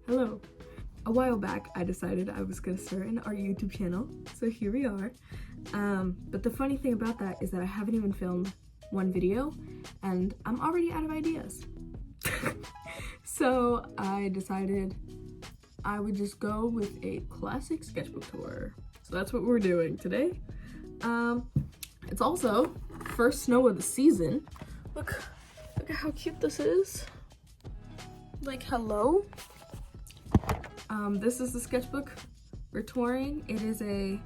Hello. A while back, I decided I was gonna start an art YouTube channel, so here we are. But the funny thing about that is that I haven't even filmed one video, and I'm already out of ideas. So I decided I would just go with a classic sketchbook tour. So that's what we're doing today. It's also first snow of the season. Look at how cute this is. Like, hello. This is the sketchbook we're touring. It is a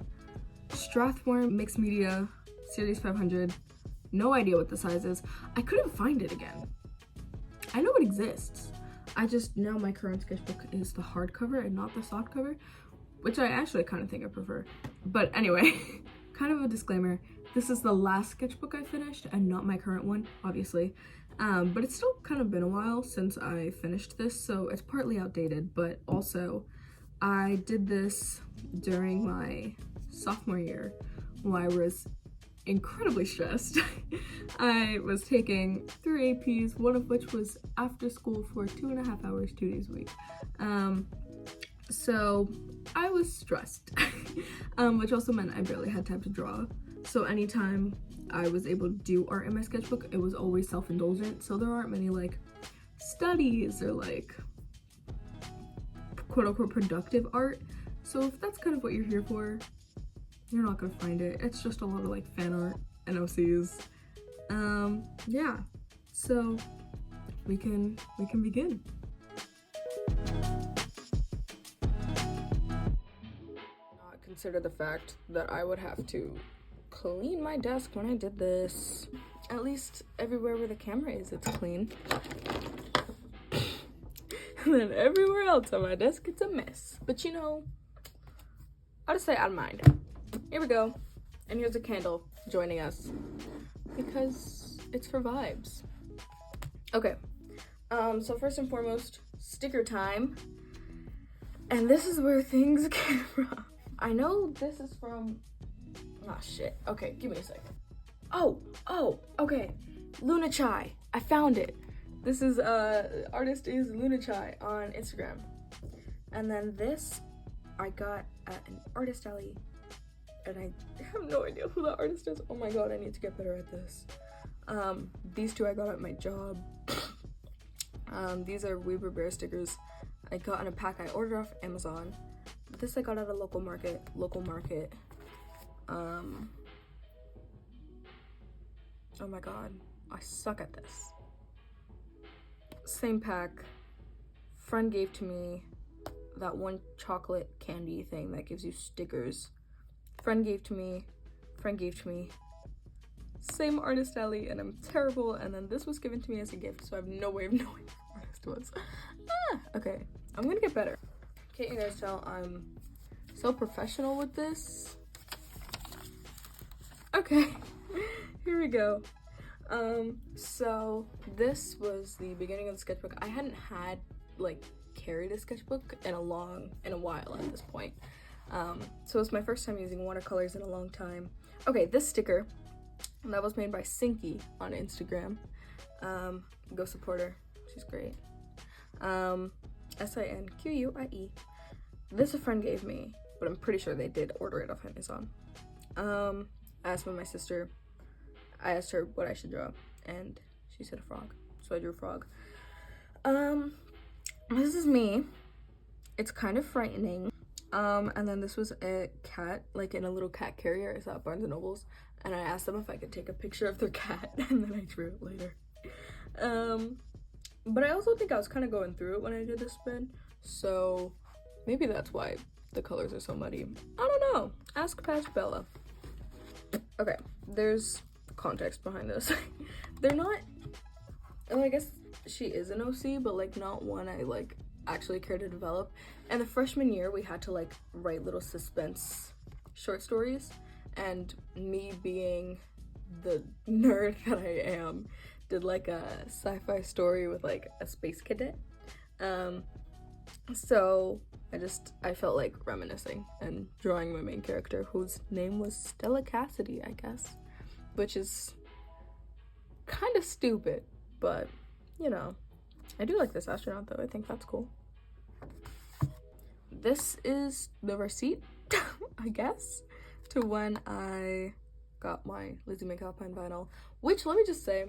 Strathmore Mixed Media Series 500. No idea what the size is. I couldn't find it again. I know it exists. I just know my current sketchbook is the hardcover and not the softcover, which I actually kind of think I prefer. But anyway, kind of a disclaimer. This is the last sketchbook I finished and not my current one, obviously. But it's still kind of been a while since I finished this, so it's partly outdated, but also I did this during my sophomore year when I was incredibly stressed. I was taking 3 APs, one of which was after school for 2.5 hours, 2 days a week. So I was stressed, which also meant I barely had time to draw. So anytime I was able to do art in my sketchbook, it was always self-indulgent. So there aren't many like studies or like quote-unquote productive art. So if that's kind of what you're here for, you're not gonna find it. It's just a lot of like fan art and OCs. Yeah, so we can begin. Not consider the fact that I would have to clean my desk when I did this. At least everywhere where the camera is, it's clean. And then everywhere else on my desk, it's a mess. But you know, I'll just say out of mind. Here we go. And here's a candle joining us because it's for vibes. Okay, so first and foremost, sticker time. And this is where things came from. I know this is from, oh shit. Okay, give me a second. Oh, okay. Luna Chai. I found it. This is, artist is Luna Chai on Instagram. And then this I got at an artist alley. And I have no idea who the artist is. Oh my god, I need to get better at this. These two I got at my job. These are Weber Bear stickers I got in a pack I ordered off Amazon. This I got at a local market. Oh my god, I suck at this. Same pack. Friend gave to me that one chocolate candy thing that gives you stickers. Friend gave to me. Same artist alley, and I'm terrible. And then this was given to me as a gift, so I have no way of knowing who the artist was. Okay, I'm gonna get better. Can't you guys tell I'm so professional with this? Okay, here we go. So this was the beginning of the sketchbook. I hadn't carried a sketchbook in a while at this point. So it's my first time using watercolors in a long time. Okay, this sticker, that was made by Sinky on Instagram. Go support her, she's great. Sinquie. This a friend gave me, but I'm pretty sure they did order it off Amazon. I asked my sister, I asked her what I should draw, and she said a frog, so I drew a frog. This is me. It's kind of frightening. And then this was a cat, like in a little cat carrier. I saw at Barnes & Noble's, and I asked them if I could take a picture of their cat, and then I drew it later. But I also think I was kind of going through it when I did this spin, so maybe that's why the colors are so muddy. I don't know. Ask Patch Bella. Okay, there's context behind this. They're not, I guess she is an OC, but like not one I like actually care to develop. And the freshman year we had to like write little suspense short stories, and me being the nerd that I am did like a sci-fi story with like a space cadet. So I felt like reminiscing and drawing my main character, whose name was Stella Cassidy, I guess, which is kind of stupid, but you know, I do like this astronaut though. I think that's cool. this is the receipt, I guess, to when I got my Lizzie McAlpine vinyl, which, let me just say,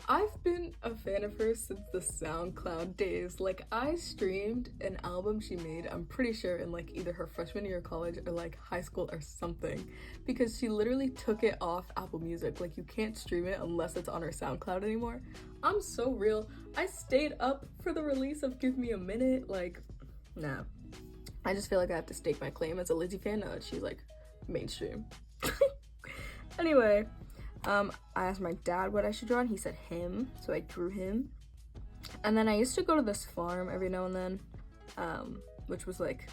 I've been a fan of hers since the SoundCloud days. Like, I streamed an album she made, I'm pretty sure in like either her freshman year of college or like high school or something, because she literally took it off Apple Music. Like, you can't stream it unless it's on her SoundCloud anymore. I'm so real. I stayed up for the release of Give Me a Minute. Like, nah. I just feel like I have to stake my claim as a Lizzie fan now that she's like mainstream. Anyway, I asked my dad what I should draw and he said him, so I drew him. And then I used to go to this farm every now and then, which was like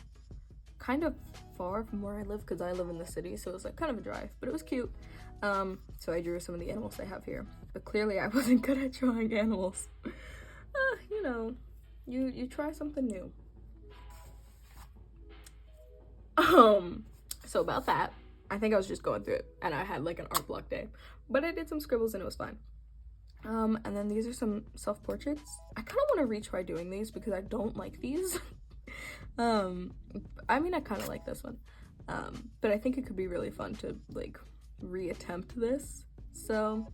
kind of far from where I live because I live in the city, so it was like kind of a drive, but it was cute. So I drew some of the animals they have here, but clearly I wasn't good at drawing animals. You know, you try something new. So about that, I think I was just going through it and I had like an art block day, but I did some scribbles and it was fine. And then these are some self-portraits. I kind of want to retry doing these because I don't like these. I mean, I kind of like this one, but I think it could be really fun to like reattempt this. So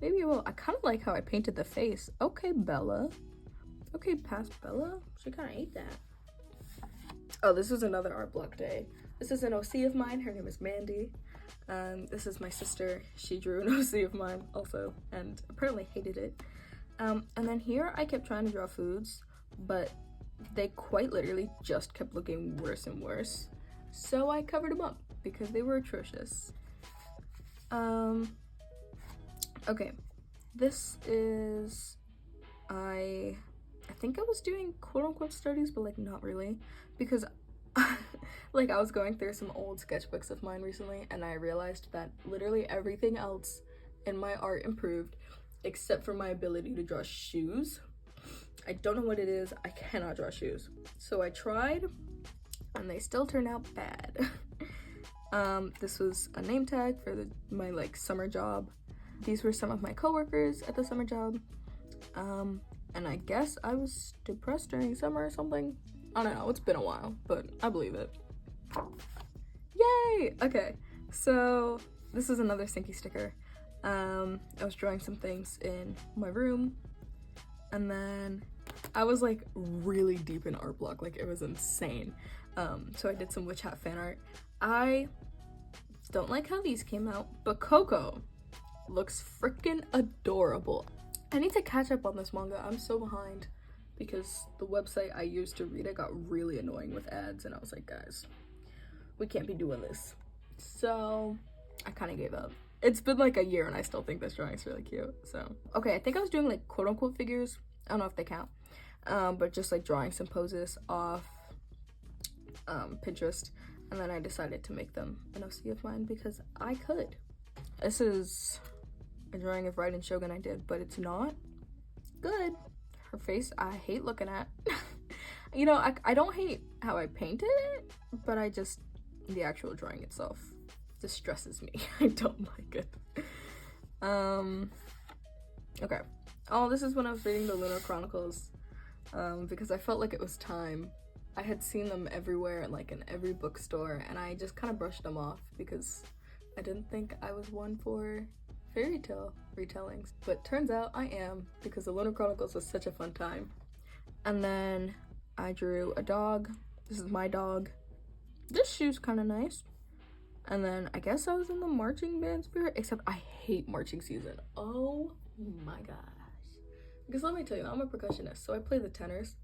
maybe I will. I kind of like how I painted the face. Okay, Bella. Okay, past Bella. She kind of ate that. Oh, this is another art block day. This is an OC of mine. Her name is Mandy. This is my sister. She drew an OC of mine also, and apparently hated it. And then here I kept trying to draw foods, but they quite literally just kept looking worse and worse. So I covered them up because they were atrocious. Okay, this is, I think I was doing quote-unquote studies, but like not really, because like I was going through some old sketchbooks of mine recently and I realized that literally everything else in my art improved except for my ability to draw shoes. I don't know what it is. I cannot draw shoes. So I tried and they still turned out bad. This was a name tag for my like summer job. These were some of my coworkers at the summer job. And I guess I was depressed during summer or something. I don't know, it's been a while, but I believe it. Yay! Okay, so this is another Stinky sticker. I was drawing some things in my room, and then I was like really deep in art block, like it was insane. So I did some witch hat fan art. I don't like how these came out, but Coco looks freaking adorable. I need to catch up on this manga. I'm so behind because the website I used to read it got really annoying with ads, and I was like, guys, we can't be doing this. So I kind of gave up. It's been like a year and I still think this drawing's really cute. So okay, I think I was doing like quote unquote figures. I don't know if they count, but just like drawing some poses off Pinterest, and then I decided to make them an OC of mine because I could. This is a drawing of Raiden Shogun I did, but it's not good. Her face, I hate looking at. You know, I don't hate how I painted it, but I just, the actual drawing itself distresses me. I don't like it. Okay. Oh, this is when I was reading the Lunar Chronicles, because I felt like it was time. I had seen them everywhere, like in every bookstore, and I just kind of brushed them off because I didn't think I was one for fairy tale retellings, but turns out I am, because the Lunar Chronicles was such a fun time. And then I drew a dog. This is my dog. This shoe's kind of nice. And then I guess I was in the marching band spirit, except I hate marching season. Oh my gosh. Because let me tell you, I'm a percussionist, so I play the tenors.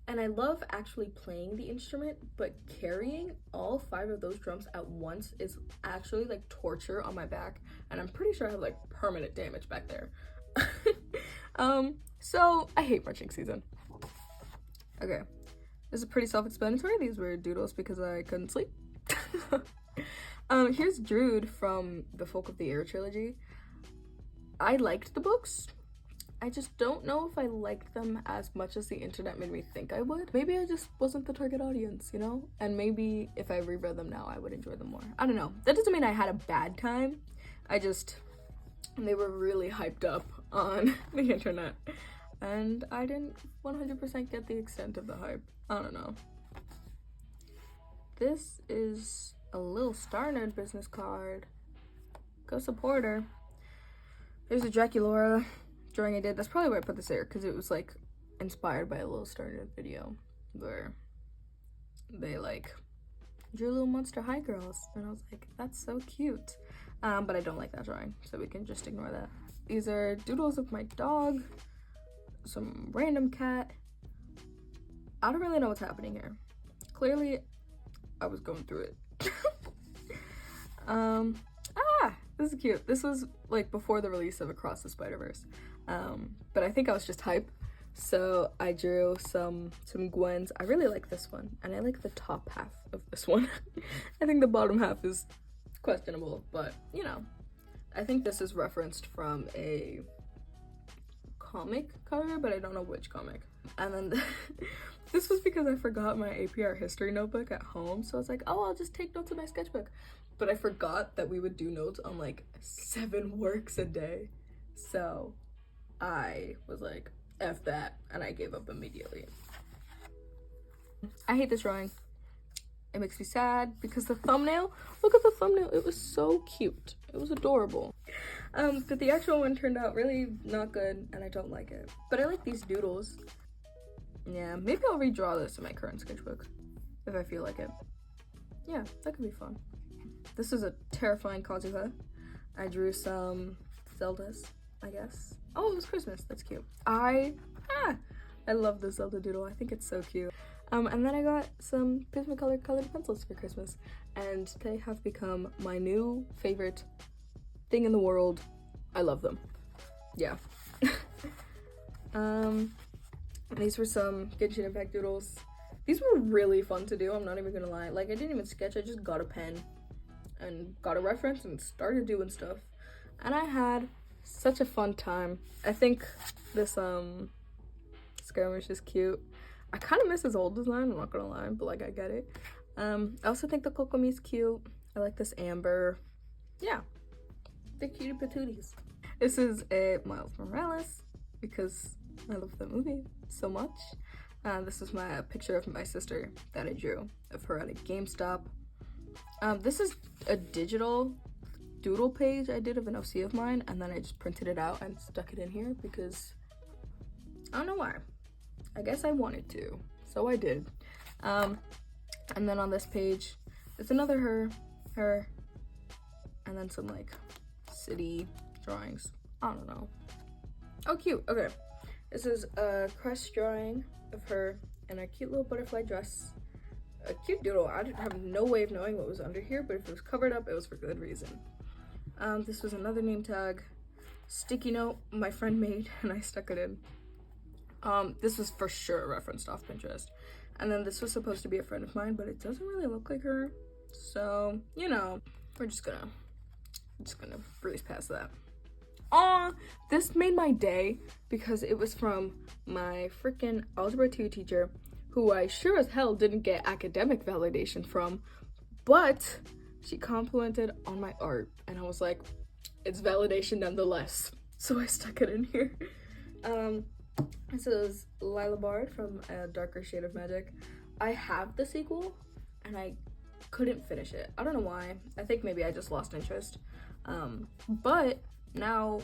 And I love actually playing the instrument, but carrying all 5 of those drums at once is actually like torture on my back. And I'm pretty sure I have like permanent damage back there. So I hate marching season. Okay, this is pretty self-explanatory. These were doodles because I couldn't sleep. Here's Druid from the Folk of the Air trilogy. I liked the books. I just don't know if I liked them as much as the internet made me think I would. Maybe I just wasn't the target audience, you know? And maybe if I reread them now, I would enjoy them more. I don't know. That doesn't mean I had a bad time. They were really hyped up on the internet. And I didn't 100% get the extent of the hype. I don't know. this is a little Star Nerd business card. Go support her. There's a Draculaura drawing I did. That's probably why I put this there, because it was like inspired by a little Star Nerd video where they like drew little Monster High girls, and I was like, that's so cute. But I don't like that drawing, so we can just ignore that. These are doodles of my dog, some random cat. I don't really know what's happening here. Clearly, I was going through it. This is cute. This was like before the release of Across the Spider-Verse. But I think I was just hype. So I drew some Gwens. I really like this one, and I like the top half of this one. I think the bottom half is questionable, but you know, I think this is referenced from a comic cover, but I don't know which comic. And then this was because I forgot my APR history notebook at home, so I was like, oh, I'll just take notes in my sketchbook. But I forgot that we would do notes on like 7 works a day. So I was like, F that, and I gave up immediately. I hate this drawing. It makes me sad because the thumbnail, look at the thumbnail, it was so cute. It was adorable. But the actual one turned out really not good, and I don't like it. But I like these doodles. Yeah, maybe I'll redraw this in my current sketchbook if I feel like it. Yeah, that could be fun. This is a terrifying Kazuha. I drew some Zeldas, I guess. Oh, it was Christmas. That's cute. I love the Zelda doodle. I think it's so cute. And then I got some Prismacolor colored pencils for Christmas, and they have become my new favorite thing in the world. I love them. Yeah. These were some Genshin Impact doodles. These were really fun to do, I'm not even gonna lie. Like, I didn't even sketch, I just got a pen and got a reference and started doing stuff. And I had such a fun time. I think this skirmish is cute. I kind of miss his old design, I'm not gonna lie, but like, I get it. I also think the Kokomi's cute. I like this amber. Yeah, they're cutie patooties. This is a Miles Morales because I love the movie so much. This is a picture of my sister that I drew of her at a GameStop. This is a digital doodle page I did of an OC of mine, and then I just printed it out and stuck it in here because I don't know why. I guess I wanted to, so I did. And then on this page, it's another her, and then some like city drawings. I don't know. Oh, cute. Okay. This is a crest drawing of her in a cute little butterfly dress. A cute doodle. I have no way of knowing what was under here, but if it was covered up, it was for good reason. This was another name tag. Sticky note my friend made, and I stuck it in. This was for sure referenced off Pinterest. And then this was supposed to be a friend of mine, but it doesn't really look like her. So, you know, we're just gonna breeze past that. Aw, this made my day because it was from my freaking Algebra 2 teacher, who I sure as hell didn't get academic validation from, but she complimented on my art, and I was like, it's validation nonetheless. So I stuck it in here. This is Lila Bard from A Darker Shade of Magic. I have the sequel, and I couldn't finish it. I don't know why. I think maybe I just lost interest. But now,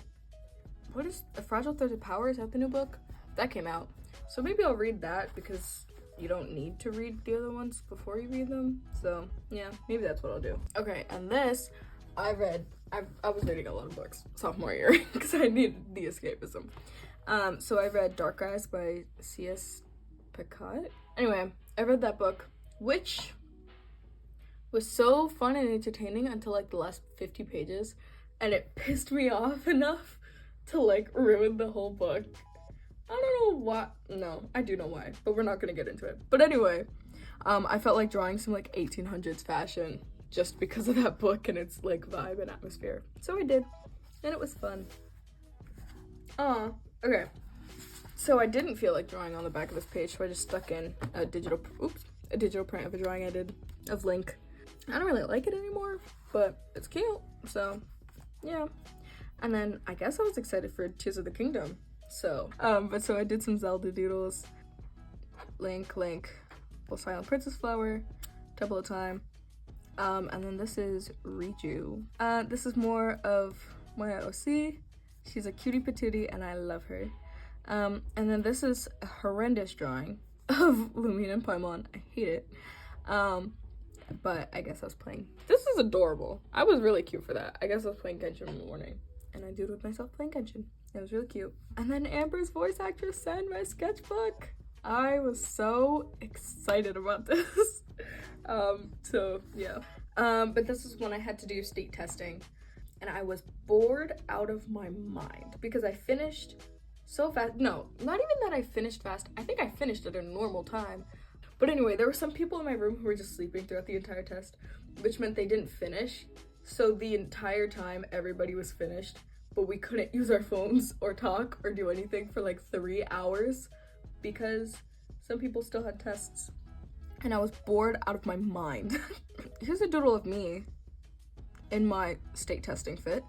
what is A Fragile Threads of Power? Is that the new book? That came out. So maybe I'll read that because you don't need to read the other ones before you read them. So yeah, maybe that's what I'll do. Okay, and this, I was reading a lot of books sophomore year because I needed the escapism. So I read Dark Eyes by C.S. Picot. Anyway, I read that book, which was so fun and entertaining until like the last 50 pages, and it pissed me off enough to like ruin the whole book. I don't know why. No, I do know why, but we're not gonna get into it. But anyway, I felt like drawing some like 1800s fashion just because of that book and its like vibe and atmosphere. So I did, and it was fun. Okay. So I didn't feel like drawing on the back of this page, so I just stuck in a digital print of a drawing I did of Link. I don't really like it anymore, but it's cute, so yeah. And then I guess I was excited for Tears of the Kingdom. So, so I did some Zelda doodles. Link, little Silent Princess flower, Temple of Time. And then this is Riju. This is more of my OC. She's a cutie patootie and I love her. And then this is a horrendous drawing of Lumine and Paimon. I hate it. But I guess I was playing. This is adorable. I was really cute for that. I guess I was playing Genshin in the morning. And I doodled myself playing Genshin. It was really cute. And then Amber's voice actress sent my sketchbook. I was so excited about this. So yeah. But this is when I had to do state testing. And I was bored out of my mind because I finished so fast. No, not even that I finished fast. I think I finished at a normal time. But anyway, there were some people in my room who were just sleeping throughout the entire test, which meant they didn't finish. So the entire time, everybody was finished, but we couldn't use our phones or talk or do anything for like 3 hours because some people still had tests. And I was bored out of my mind. Here's a doodle of me in my state testing fit.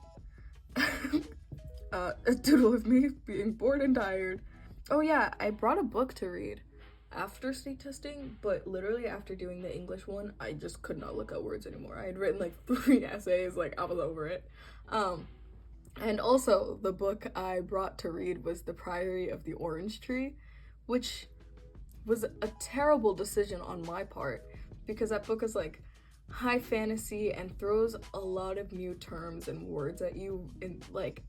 A doodle of me being bored and tired. Oh yeah, I brought a book to read after state testing, but literally after doing the English one, I just could not look at words anymore. I had written like 3 essays, like I was over it. And also the book I brought to read was The Priory of the Orange Tree, which was a terrible decision on my part because that book is like high fantasy and throws a lot of new terms and words at you in like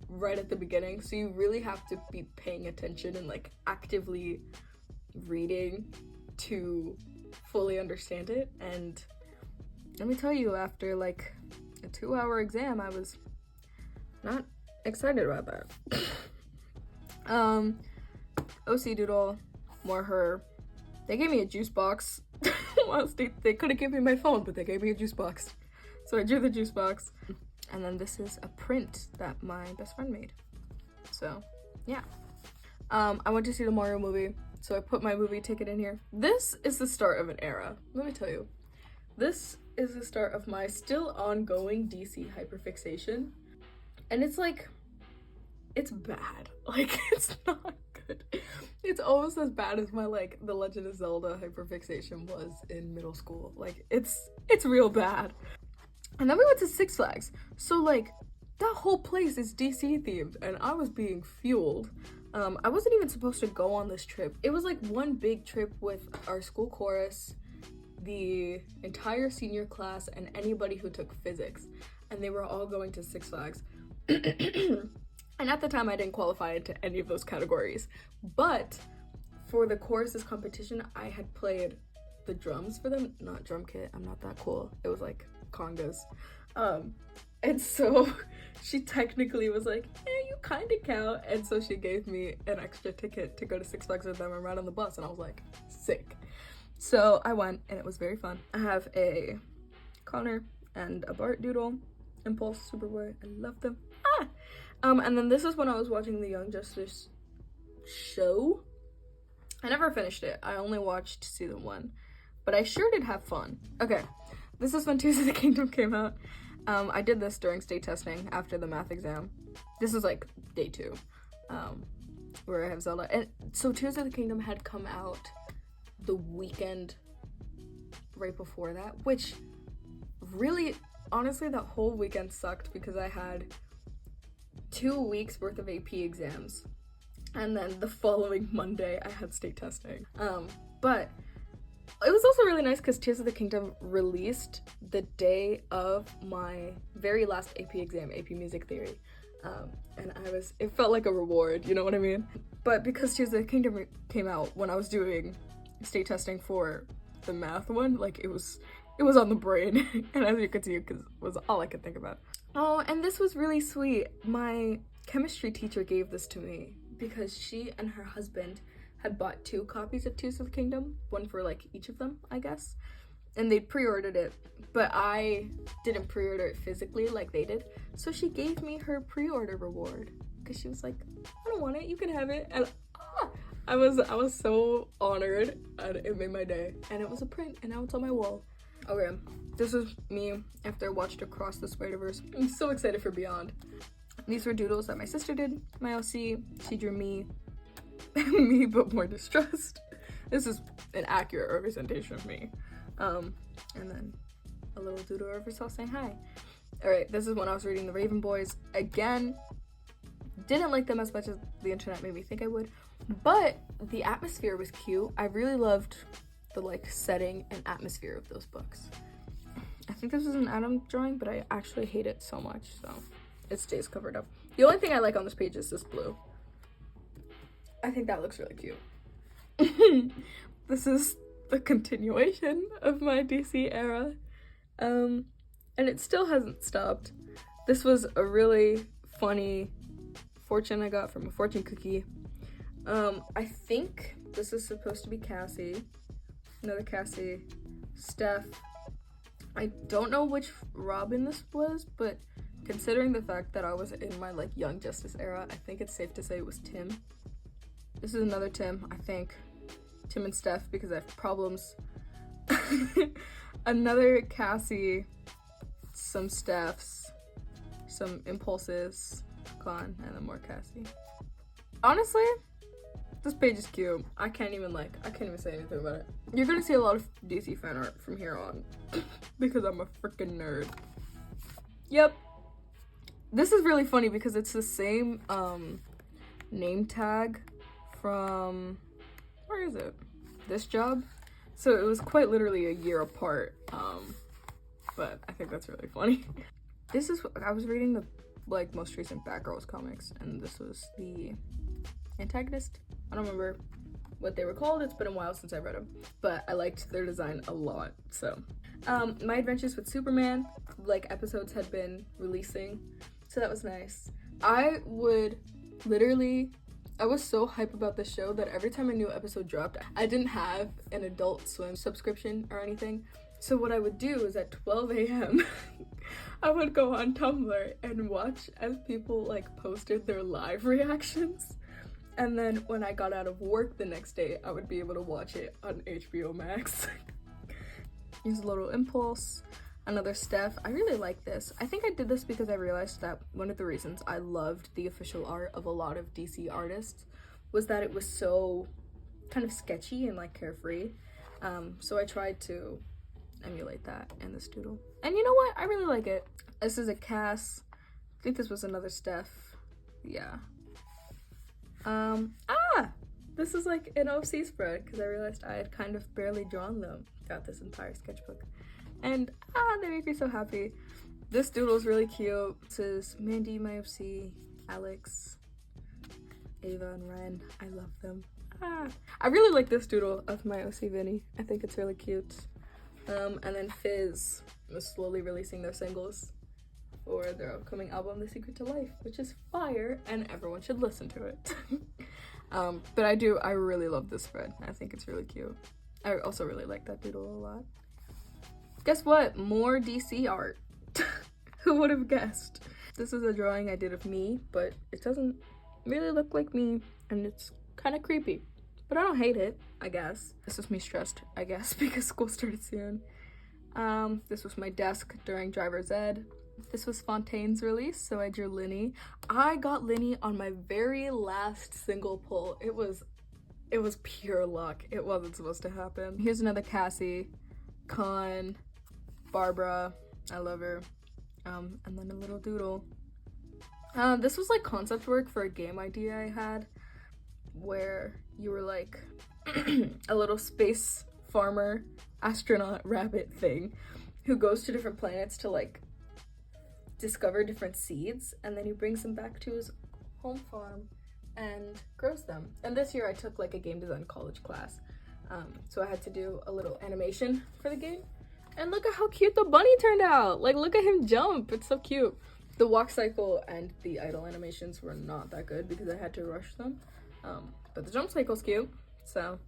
right at the beginning, so you really have to be paying attention and like actively reading to fully understand it. And let me tell you, after like a 2-hour exam, I was not excited about that. OC doodle, more her. They gave me a juice box. Well, they could have given me my phone, but they gave me a juice box, so I drew the juice box. And then this is a print that my best friend made. So yeah. I went to see the Mario movie, so I put my movie ticket in here. This is the start of an era, let me tell you. This is the start of my still ongoing DC hyperfixation. And it's like, it's bad. Like, it's not good. It's almost as bad as my like The Legend of Zelda hyperfixation was in middle school. Like, it's real bad. And then we went to Six Flags. So like, that whole place is DC themed and I was being fueled. I wasn't even supposed to go on this trip. It was like one big trip with our school chorus, the entire senior class, and anybody who took physics. And they were all going to Six Flags. And at the time I didn't qualify into any of those categories. But for the choruses competition, I had played the drums for them. Not drum kit, I'm not that cool. It was like congas. And so she technically was like, you kind of count. And so she gave me an extra ticket to go to Six Flags with them and ride on the bus. And I was like, sick. So I went and it was very fun. I have a Connor and a Bart doodle. Impulse, Superboy, I love them. And then this is when I was watching the Young Justice show. I never finished it. I only watched season 1. But I sure did have fun. Okay, this is when Tears of the Kingdom came out. I did this during state testing after the math exam. This is like day 2, where I have Zelda. And so Tears of the Kingdom had come out the weekend right before that, which really, honestly, that whole weekend sucked because I had 2 weeks worth of AP exams. And then the following Monday, I had state testing. But it was also really nice because Tears of the Kingdom released the day of my very last AP exam, AP Music Theory. And it felt like a reward, you know what I mean? But because Tears of the Kingdom came out when I was doing state testing for the math one, like it was on the brain. And as you could see, because it was all I could think about. Oh, and this was really sweet. My chemistry teacher gave this to me because she and her husband had bought 2 copies of Tears of the Kingdom, one for like each of them, I guess. And they pre-ordered it, but I didn't pre-order it physically like they did. So she gave me her pre-order reward because she was like, I don't want it, you can have it. And I was so honored and it made my day. And it was a print and now it's on my wall. Okay, this is me after I watched Across the Spider-Verse. I'm so excited for Beyond. These were doodles that my sister did, my OC. She drew me. Me, but more distressed. This is an accurate representation of me. And then a little doodle of herself saying hi. All right, this is when I was reading The Raven Boys. Again, didn't like them as much as the internet made me think I would, but the atmosphere was cute. I really loved the like setting and atmosphere of those books. I think this was an Adam drawing, but I actually hate it so much, so it stays covered up. The only thing I like on this page is this blue. I think that looks really cute. This is the continuation of my DC era, and it still hasn't stopped. This was a really funny fortune I got from a fortune cookie. I think this is supposed to be Cassie, another Cassie, Steph. I don't know which Robin this was, but considering the fact that I was in my like Young Justice era, I think it's safe to say it was Tim. This is another Tim, I think. Tim and Steph, because I have problems. Another Cassie, some Stephs, some Impulses, Con, and then more Cassie. Honestly, this page is cute. I can't even say anything about it. You're gonna see a lot of DC fan art from here on because I'm a freaking nerd. Yep. This is really funny because it's the same name tag from, where is it? This job. So it was quite literally a year apart. But I think that's really funny. This is, I was reading the like most recent Batgirls comics, and this was the antagonist. I don't remember what they were called. It's been a while since I read them, but I liked their design a lot. So my adventures with Superman, like episodes had been releasing, so that was nice. I was so hype about this show that every time a new episode dropped, I didn't have an Adult Swim subscription or anything. So what I would do is at 12 a.m. I would go on Tumblr and watch as people like posted their live reactions. And then when I got out of work the next day, I would be able to watch it on HBO Max. Here's a little Impulse, another Steph. I really like this. I think I did this because I realized that one of the reasons I loved the official art of a lot of DC artists was that it was so kind of sketchy and like carefree. So I tried to emulate that in this doodle. And you know what? I really like it. This is a Cass. I think this was another Steph. Yeah. This is like an OC spread because I realized I had kind of barely drawn them throughout this entire sketchbook. And they make me so happy. This doodle is really cute. This is Mandy, my OC, Alex, Ava, and Ren. I love them. I really like this doodle of my OC Vinny. I think it's really cute. And then Fizz was slowly releasing their singles for their upcoming album, The Secret to Life, which is fire, and everyone should listen to it. But I really love this spread. I think it's really cute. I also really like that doodle a lot. Guess what? More DC art. Who would have guessed? This is a drawing I did of me, but it doesn't really look like me, and it's kind of creepy. But I don't hate it, I guess. This was me stressed, I guess, because school started soon. This was my desk during driver's ed. This was Fontaine's release, so I drew Linny. I got Linny on my very last single pull. It was pure luck. It wasn't supposed to happen. Here's another Cassie, Con, Barbara, I love her, and then a little doodle. This was like concept work for a game idea I had, where you were like a little space farmer, astronaut, rabbit thing who goes to different planets to like discover different seeds, and then he brings them back to his home farm and grows them. And this year I took like a game design college class, so I had to do a little animation for the game. And look at how cute the bunny turned out. Like, look at him jump. It's so cute. The walk cycle and the idle animations were not that good because I had to rush them. But the jump cycle's cute, so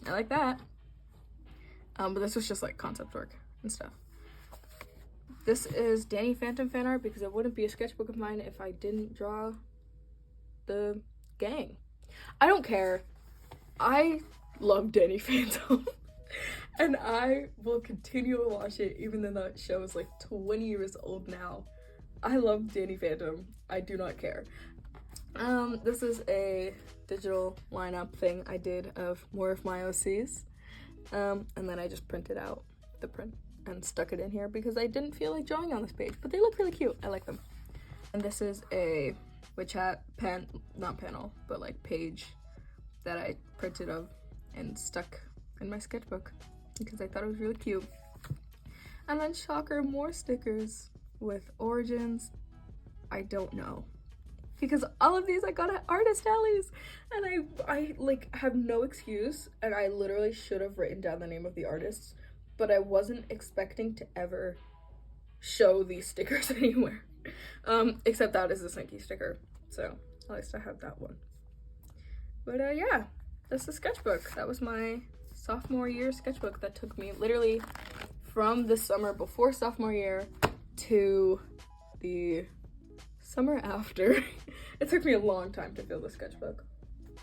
I like that. But this was just like concept work and stuff. This is Danny Phantom fan art because it wouldn't be a sketchbook of mine if I didn't draw the gang. I don't care. I love Danny Phantom. And I will continue to watch it even though that show is like 20 years old now. I love Danny Phantom. I do not care. This is a digital lineup thing I did of more of my OCs. And then I just printed out the print and stuck it in here because I didn't feel like drawing on this page, but they look really cute. I like them. And this is a WeChat not panel, but like page that I printed of and stuck in my sketchbook because I thought it was really cute. And then shocker, more stickers with origins. I don't know, because all of these I got at Artist Alley's, and I like have no excuse, and I literally should have written down the name of the artists, but I wasn't expecting to ever show these stickers anywhere. Except that is a Slinky sticker, so at least I have that one. But yeah, that's the sketchbook. That was my sophomore year sketchbook that took me literally from the summer before sophomore year to the summer after. It took me a long time to fill the sketchbook.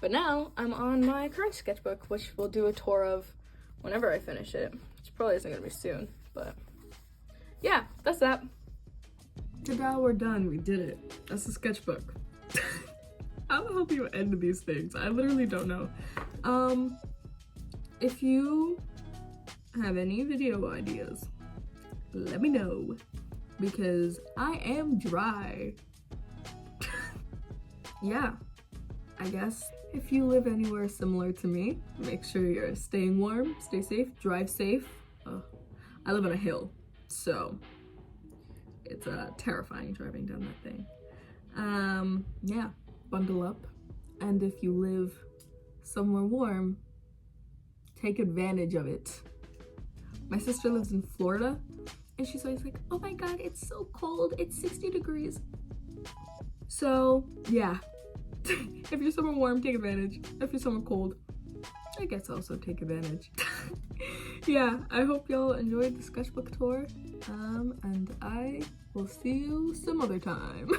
But now I'm on my current sketchbook, which we'll do a tour of whenever I finish it, which probably isn't gonna be soon, but yeah, that's that. Ta-da, we're done, we did it. That's the sketchbook. How the hell do you end these things? I literally don't know. If you have any video ideas, let me know, because I am dry. Yeah, I guess if you live anywhere similar to me, make sure you're staying warm, stay safe, drive safe. I live on a hill, so it's terrifying driving down that thing. Yeah, bundle up. And if you live somewhere warm, take advantage of it. My sister lives in Florida, and she's always like, oh my god, it's so cold, it's 60 degrees. So yeah, if you're somewhere warm, take advantage. If you're somewhere cold, I guess also take advantage. Yeah, I hope y'all enjoyed the sketchbook tour, and I will see you some other time.